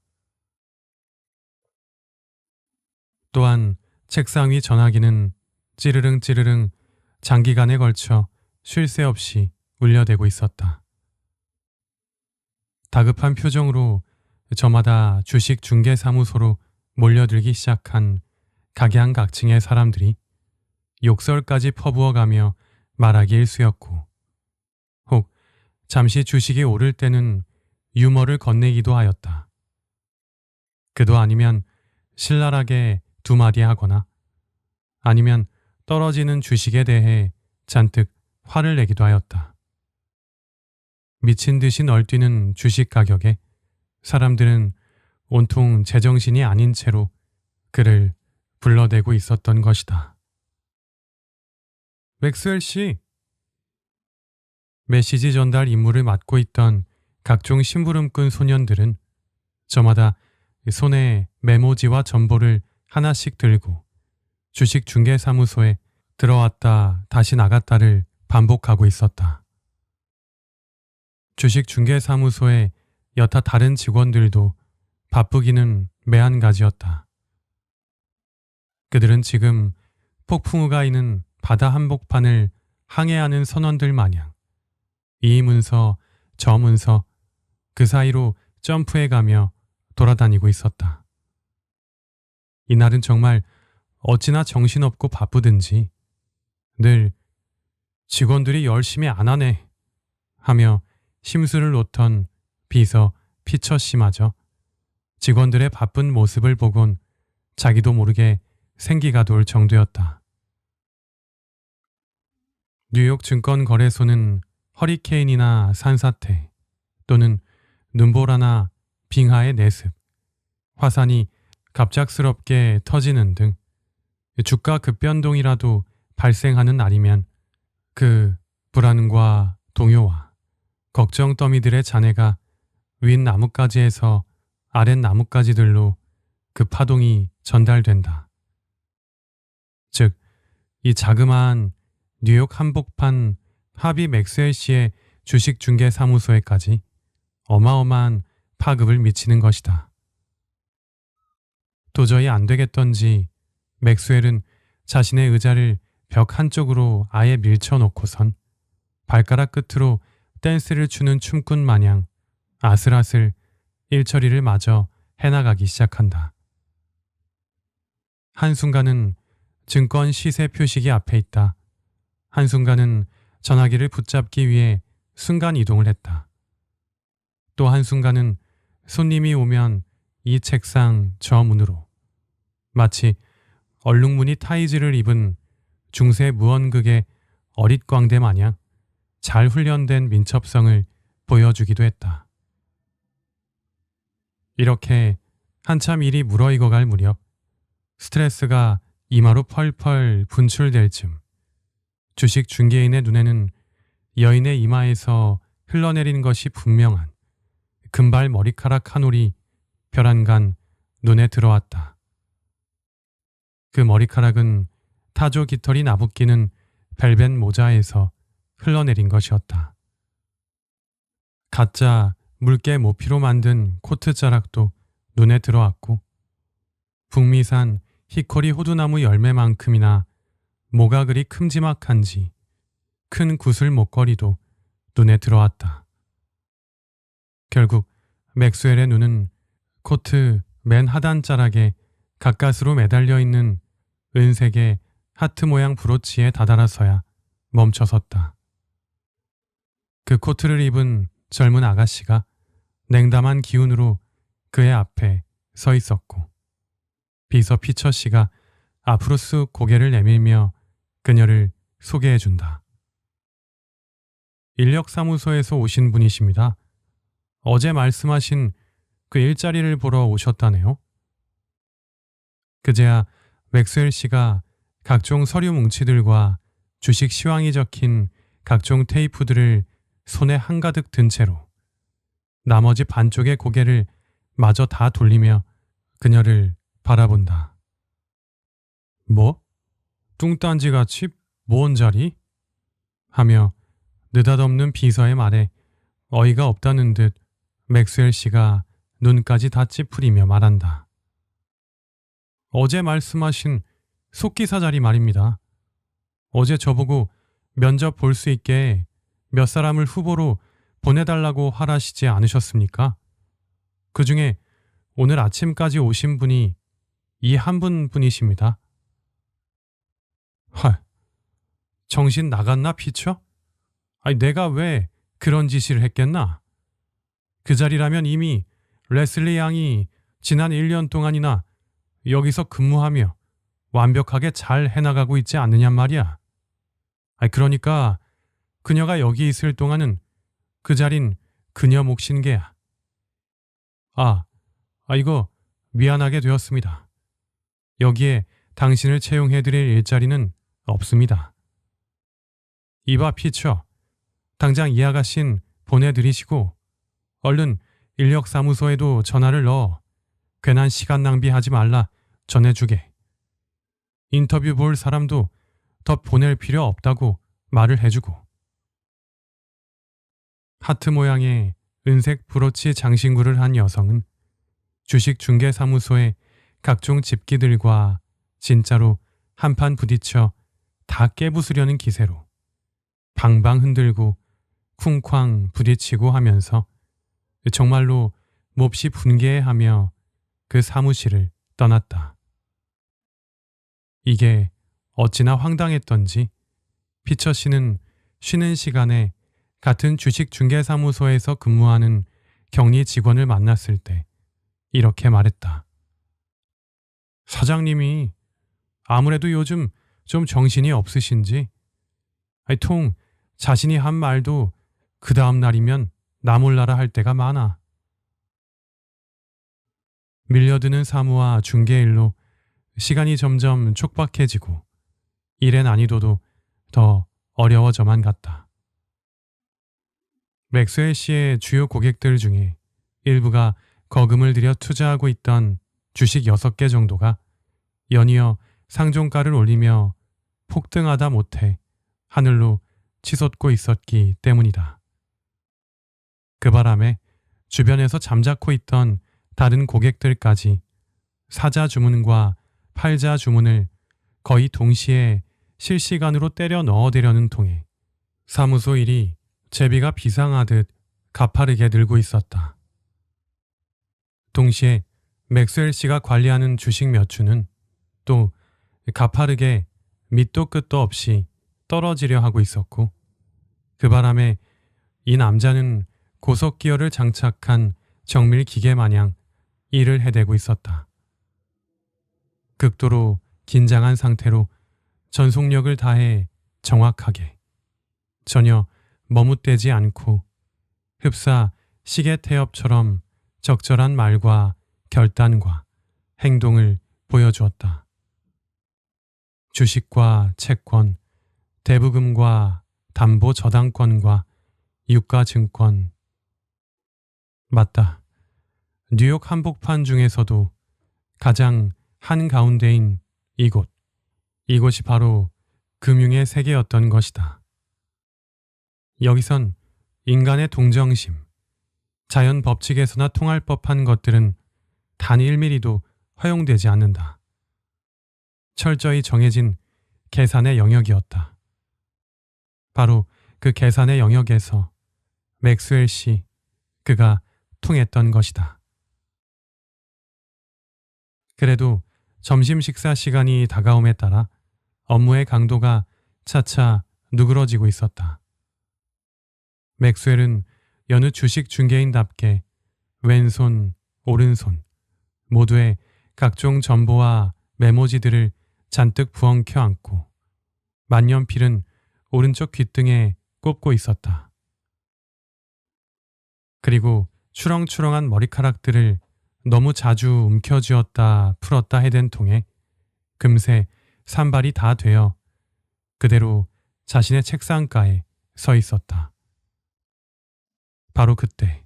또한 책상 위 전화기는 찌르릉 찌르릉 장기간에 걸쳐 쉴 새 없이 울려대고 있었다. 다급한 표정으로 저마다 주식 중개사무소로 몰려들기 시작한 각양각층의 사람들이 욕설까지 퍼부어가며 말하기 일쑤였고, 혹 잠시 주식이 오를 때는 유머를 건네기도 하였다. 그도 아니면 신랄하게 두 마디 하거나 아니면 떨어지는 주식에 대해 잔뜩 화를 내기도 하였다. 미친 듯이 널뛰는 주식 가격에 사람들은 온통 제정신이 아닌 채로 그를 불러대고 있었던 것이다. 맥스웰 씨, 메시지 전달 임무를 맡고 있던 각종 심부름꾼 소년들은 저마다 손에 메모지와 전보를 하나씩 들고 주식 중개사무소에 들어왔다 다시 나갔다를 반복하고 있었다. 주식 중개사무소의 여타 다른 직원들도 바쁘기는 매한가지였다. 그들은 지금 폭풍우가 이는 바다 한복판을 항해하는 선원들 마냥 이 문서 저 문서 그 사이로 점프해가며 돌아다니고 있었다. 이날은 정말 어찌나 정신없고 바쁘든지 늘 직원들이 열심히 안 하네 하며 심술을 놓던 비서 피처 씨마저 직원들의 바쁜 모습을 보곤 자기도 모르게 생기가 돌 정도였다. 뉴욕 증권거래소는 허리케인이나 산사태 또는 눈보라나 빙하의 내습, 화산이 갑작스럽게 터지는 등 주가 급변동이라도 발생하는 날이면 그 불안과 동요와 걱정 더미들의 잔해가 윗 나뭇가지에서 아랫 나뭇가지들로 그 파동이 전달된다. 즉, 이 자그마한 뉴욕 한복판 하비 맥스웰 씨의 주식 중개 사무소에까지 어마어마한 파급을 미치는 것이다. 도저히 안 되겠던지 맥스웰은 자신의 의자를 벽 한쪽으로 아예 밀쳐놓고선 발가락 끝으로 댄스를 추는 춤꾼 마냥 아슬아슬 일처리를 마저 해나가기 시작한다. 한순간은 증권 시세 표시기 앞에 있다. 한순간은 전화기를 붙잡기 위해 순간 이동을 했다. 또 한순간은 손님이 오면 이 책상 저 문으로 마치 얼룩무늬 타이즈를 입은 중세 무언극의 어릿광대 마냥 잘 훈련된 민첩성을 보여주기도 했다. 이렇게 한참 일이 무르익어갈 무렵 스트레스가 이마로 펄펄 분출될 즈음 주식 중개인의 눈에는 여인의 이마에서 흘러내린 것이 분명한 금발 머리카락 한 올이 벼랑간 눈에 들어왔다. 그 머리카락은 타조 깃털이 나부끼는 벨벳 모자에서 흘러내린 것이었다. 가짜 물개 모피로 만든 코트 자락도 눈에 들어왔고 북미산 히코리 호두나무 열매만큼이나 뭐가 그리 큼지막한지 큰 구슬 목걸이도 눈에 들어왔다. 결국 맥스웰의 눈은 코트 맨 하단 자락에 가까스로 매달려 있는 은색의 하트 모양 브로치에 다다라서야 멈춰섰다. 그 코트를 입은 젊은 아가씨가 냉담한 기운으로 그의 앞에 서 있었고 비서 피처 씨가 앞으로 쑥 고개를 내밀며 그녀를 소개해준다. 인력사무소에서 오신 분이십니다. 어제 말씀하신 그 일자리를 보러 오셨다네요. 그제야 맥스웰 씨가 각종 서류 뭉치들과 주식 시황이 적힌 각종 테이프들을 손에 한가득 든 채로 나머지 반쪽의 고개를 마저 다 돌리며 그녀를 바라본다. 뭐? 뚱딴지같이 뭔 자리? 하며 느닷없는 비서의 말에 어이가 없다는 듯 맥스웰 씨가 눈까지 다 찌푸리며 말한다. 어제 말씀하신 속기사 자리 말입니다. 어제 저보고 면접 볼 수 있게 몇 사람을 후보로 보내달라고 하라시지 않으셨습니까? 그 중에 오늘 아침까지 오신 분이 이 한 분뿐이십니다. 헐, 정신 나갔나 피처? 아니 내가 왜 그런 지시를 했겠나? 그 자리라면 이미 레슬리 양이 지난 1년 동안이나 여기서 근무하며 완벽하게 잘 해나가고 있지 않느냐 말이야. 그러니까 그녀가 여기 있을 동안은 그 자린 그녀 몫인 게야. 이거 미안하게 되었습니다. 여기에 당신을 채용해드릴 일자리는 없습니다. 이봐 피처, 당장 이 아가씨는 보내드리시고 얼른 인력사무소에도 전화를 넣어 괜한 시간 낭비하지 말라 전해주게. 인터뷰 볼 사람도 더 보낼 필요 없다고 말을 해주고. 하트 모양의 은색 브로치 장신구를 한 여성은 주식중개사무소의 각종 집기들과 진짜로 한판 부딪혀 다 깨부수려는 기세로 방방 흔들고 쿵쾅 부딪히고 하면서 정말로 몹시 분개해하며 그 사무실을 떠났다. 이게 어찌나 황당했던지 피처 씨는 쉬는 시간에 같은 주식중개사무소에서 근무하는 격리 직원을 만났을 때 이렇게 말했다. 사장님이 아무래도 요즘 좀 정신이 없으신지 통 자신이 한 말도 그 다음 날이면 나 몰라라 할 때가 많아. 밀려드는 사무와 중개일로 시간이 점점 촉박해지고 일의 난이도도 더 어려워져만 갔다. 맥스웰 씨의 주요 고객들 중에 일부가 거금을 들여 투자하고 있던 주식 6개 정도가 연이어 상종가를 올리며 폭등하다 못해 하늘로 치솟고 있었기 때문이다. 그 바람에 주변에서 잠자코 있던 다른 고객들까지 사자 주문과 팔자 주문을 거의 동시에 실시간으로 때려 넣어대려는 통에 사무소 일이 제비가 비상하듯 가파르게 늘고 있었다. 동시에 맥스웰 씨가 관리하는 주식 몇 주는 또 가파르게 밑도 끝도 없이 떨어지려 하고 있었고 그 바람에 이 남자는 고속기어를 장착한 정밀 기계 마냥 일을 해대고 있었다. 극도로 긴장한 상태로 전속력을 다해 정확하게 전혀 머뭇대지 않고 흡사 시계 태엽처럼 적절한 말과 결단과 행동을 보여주었다. 주식과 채권, 대부금과 담보저당권과 유가증권. 맞다. 뉴욕 한복판 중에서도 가장 한가운데인 이곳이 바로 금융의 세계였던 것이다. 여기선 인간의 동정심, 자연 법칙에서나 통할 법한 것들은 단 1mm도 허용되지 않는다. 철저히 정해진 계산의 영역이었다. 바로 그 계산의 영역에서 맥스웰 씨, 그가 통했던 것이다. 그래도 점심 식사 시간이 다가옴에 따라 업무의 강도가 차차 누그러지고 있었다. 맥스웰은 여느 주식 중개인답게 왼손, 오른손 모두의 각종 정보와 메모지들을 잔뜩 부엉켜 안고 만년필은 오른쪽 귓등에 꼽고 있었다. 그리고 추렁추렁한 머리카락들을 너무 자주 움켜쥐었다 풀었다 해댄 통에 금세 산발이 다 되어 그대로 자신의 책상가에 서 있었다. 바로 그때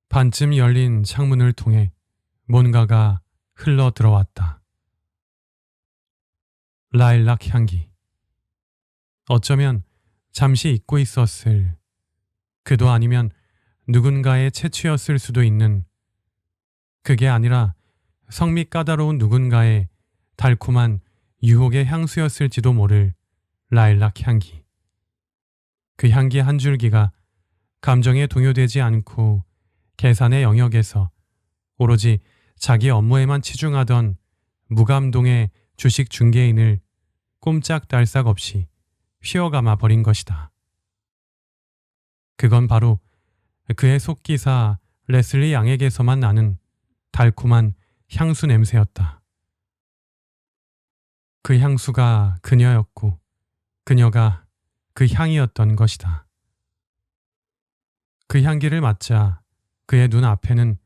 반쯤 열린 창문을 통해 뭔가가 흘러 들어왔다. 라일락 향기. 어쩌면 잠시 잊고 있었을, 그도 아니면 누군가의 채취였을 수도 있는, 그게 아니라 성미 까다로운 누군가의 달콤한 유혹의 향수였을지도 모를 라일락 향기. 그 향기 한 줄기가 감정에 동요되지 않고 계산의 영역에서 오로지 자기 업무에만 치중하던 무감동의 주식 중개인을 꼼짝달싹 없이 휘어감아 버린 것이다. 그건 바로 그의 속기사 레슬리 양에게서만 나는 달콤한 향수 냄새였다. 그 향수가 그녀였고 그녀가 그 향이었던 것이다. 그 향기를 맡자 그의 눈 앞에는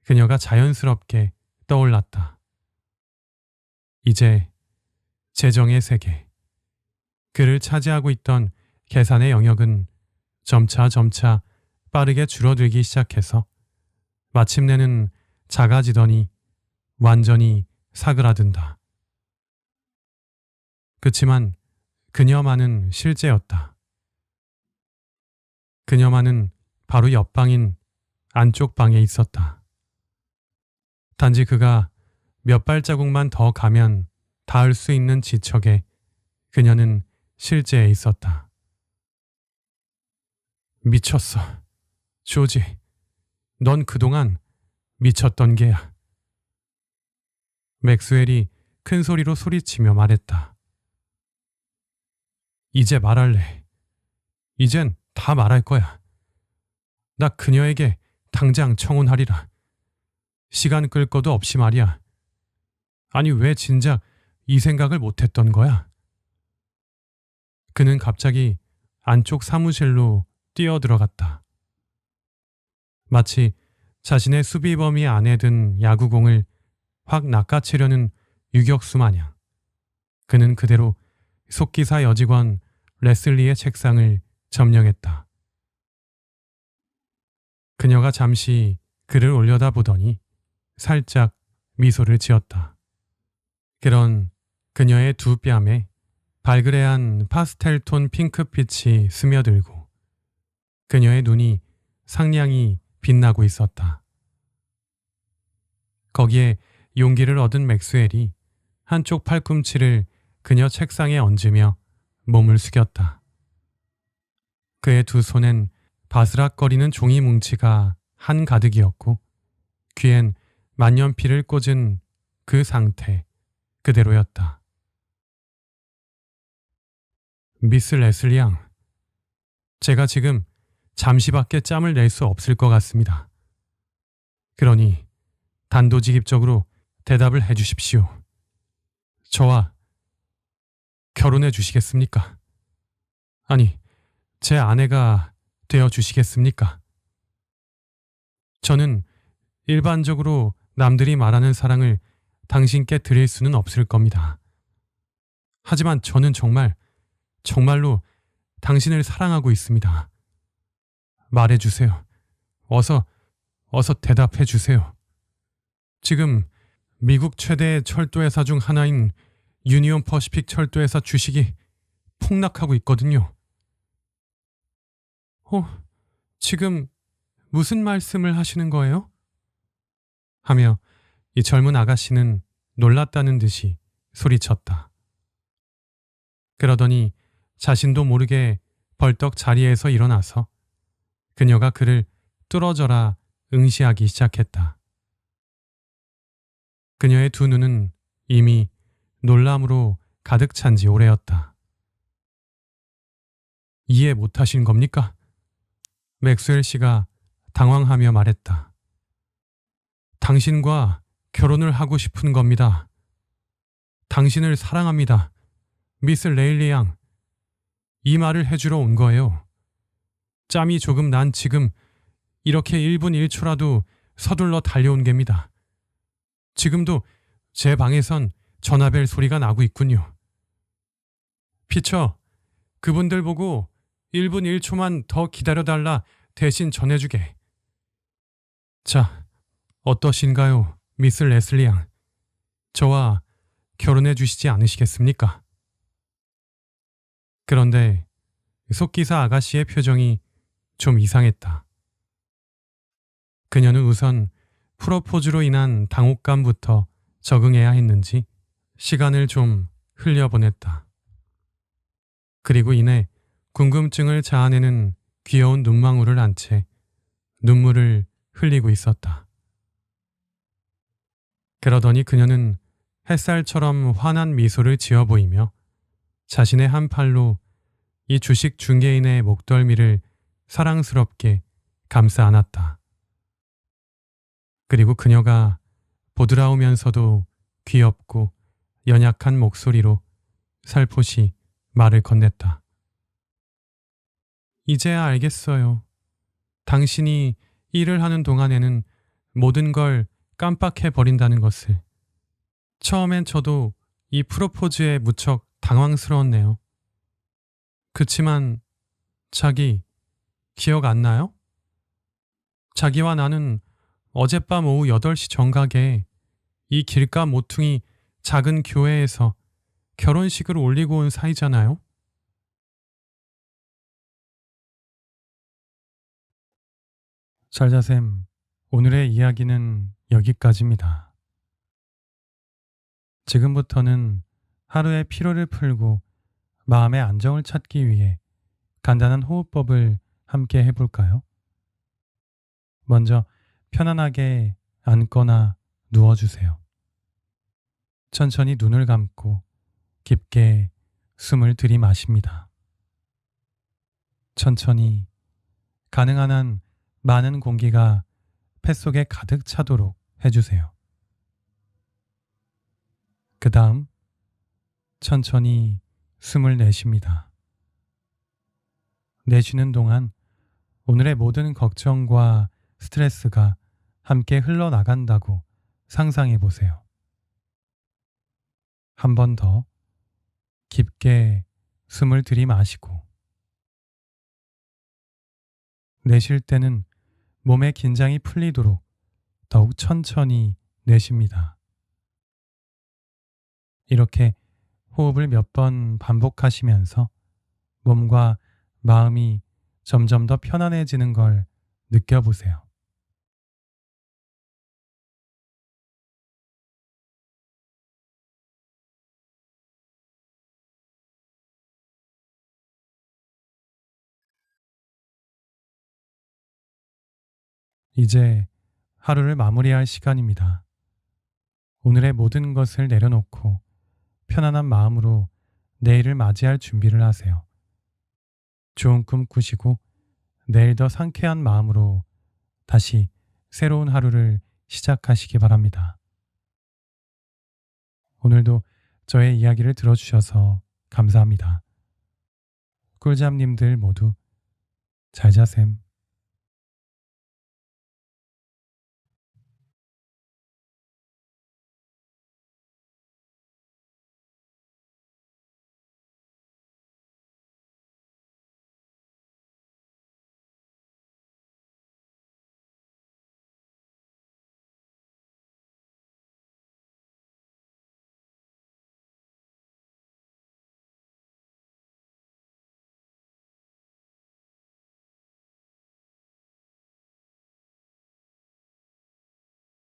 그녀가 자연스럽게 떠올랐다. 이제 재정의 세계, 그를 차지하고 있던 계산의 영역은 점차 빠르게 줄어들기 시작해서 마침내는 작아지더니 완전히 사그라든다. 그치만 그녀만은 실제였다. 그녀만은 바로 옆방인 안쪽 방에 있었다. 단지 그가 몇 발자국만 더 가면 닿을 수 있는 지척에 그녀는 실제에 있었다. 미쳤어. 조지, 넌 그동안 미쳤던 게야. 맥스웰이 큰 소리로 소리치며 말했다. 이제 말할래. 이젠 다 말할 거야. 나 그녀에게 당장 청혼하리라. 시간 끌 것도 없이 말이야. 아니 왜 진작 이 생각을 못했던 거야? 그는 갑자기 안쪽 사무실로 뛰어들어갔다. 마치 자신의 수비범위 안에 든 야구공을 확 낚아채려는 유격수 마냥 그는 그대로 속기사 여직원 레슬리의 책상을 점령했다. 그녀가 잠시 그를 올려다보더니 살짝 미소를 지었다. 그런 그녀의 두 뺨에 발그레한 파스텔톤 핑크빛이 스며들고 그녀의 눈이 상냥히 빛나고 있었다. 거기에 용기를 얻은 맥스웰이 한쪽 팔꿈치를 그녀 책상에 얹으며 몸을 숙였다. 그의 두 손엔 바스락거리는 종이 뭉치가 한가득이었고 귀엔 만년필을 꽂은 그 상태 그대로였다. 미스 레슬리 양, 제가 지금 잠시밖에 짬을 낼 수 없을 것 같습니다. 그러니 단도직입적으로 대답을 해 주십시오. 저와 결혼해 주시겠습니까? 아니, 제 아내가 되어 주시겠습니까? 저는 일반적으로 남들이 말하는 사랑을 당신께 드릴 수는 없을 겁니다. 하지만 저는 정말로 당신을 사랑하고 있습니다. 말해 주세요. 어서 대답해 주세요. 지금 미국 최대 철도회사 중 하나인 유니온 퍼시픽 철도회사 주식이 폭락하고 있거든요. 지금 무슨 말씀을 하시는 거예요? 하며 이 젊은 아가씨는 놀랐다는 듯이 소리쳤다. 그러더니 자신도 모르게 벌떡 자리에서 일어나서 그녀가 그를 뚫어져라 응시하기 시작했다. 그녀의 두 눈은 이미 놀람으로 가득 찬 지 오래였다. 이해 못하신 겁니까? 맥스웰 씨가 당황하며 말했다. 당신과 결혼을 하고 싶은 겁니다. 당신을 사랑합니다. 미스 레일리 양. 이 말을 해주러 온 거예요. 짬이 조금 난 지금 이렇게 1분 1초라도 서둘러 달려온 겁니다. 지금도 제 방에선 전화벨 소리가 나고 있군요. 피처, 그분들 보고 1분 1초만 더 기다려달라 대신 전해주게. 자, 어떠신가요, 미스 레슬리 양? 저와 결혼해 주시지 않으시겠습니까? 그런데 속기사 아가씨의 표정이 좀 이상했다. 그녀는 우선 프로포즈로 인한 당혹감부터 적응해야 했는지 시간을 좀 흘려보냈다. 그리고 이내 궁금증을 자아내는 귀여운 눈망울을 안 채 눈물을 흘리고 있었다. 그러더니 그녀는 햇살처럼 환한 미소를 지어 보이며 자신의 한 팔로 이 주식 중개인의 목덜미를 사랑스럽게 감싸 안았다. 그리고 그녀가 보드라우면서도 귀엽고 연약한 목소리로 살포시 말을 건넸다. 이제야 알겠어요. 당신이 일을 하는 동안에는 모든 걸 깜빡해 버린다는 것을. 처음엔 저도 이 프로포즈에 무척 당황스러웠네요. 그치만 자기 기억 안 나요? 자기와 나는 어젯밤 오후 8시 정각에 이 길가 모퉁이 작은 교회에서 결혼식을 올리고 온 사이잖아요. 잘자쌤, 오늘의 이야기는 여기까지입니다. 지금부터는 하루의 피로를 풀고 마음의 안정을 찾기 위해 간단한 호흡법을 함께 해볼까요? 먼저 편안하게 앉거나 누워주세요. 천천히 눈을 감고 깊게 숨을 들이마십니다. 천천히 가능한 한 많은 공기가 폐속에 가득 차도록 해주세요. 그 다음 천천히 숨을 내쉽니다. 내쉬는 동안 오늘의 모든 걱정과 스트레스가 함께 흘러나간다고 상상해 보세요. 한 번 더 깊게 숨을 들이마시고 내쉴 때는 몸의 긴장이 풀리도록 더욱 천천히 내쉽니다. 이렇게 호흡을 몇 번 반복하시면서 몸과 마음이 점점 더 편안해지는 걸 느껴보세요. 이제 하루를 마무리할 시간입니다. 오늘의 모든 것을 내려놓고 편안한 마음으로 내일을 맞이할 준비를 하세요. 좋은 꿈 꾸시고 내일 더 상쾌한 마음으로 다시 새로운 하루를 시작하시기 바랍니다. 오늘도 저의 이야기를 들어주셔서 감사합니다. 꿀잠님들 모두 잘 자셈.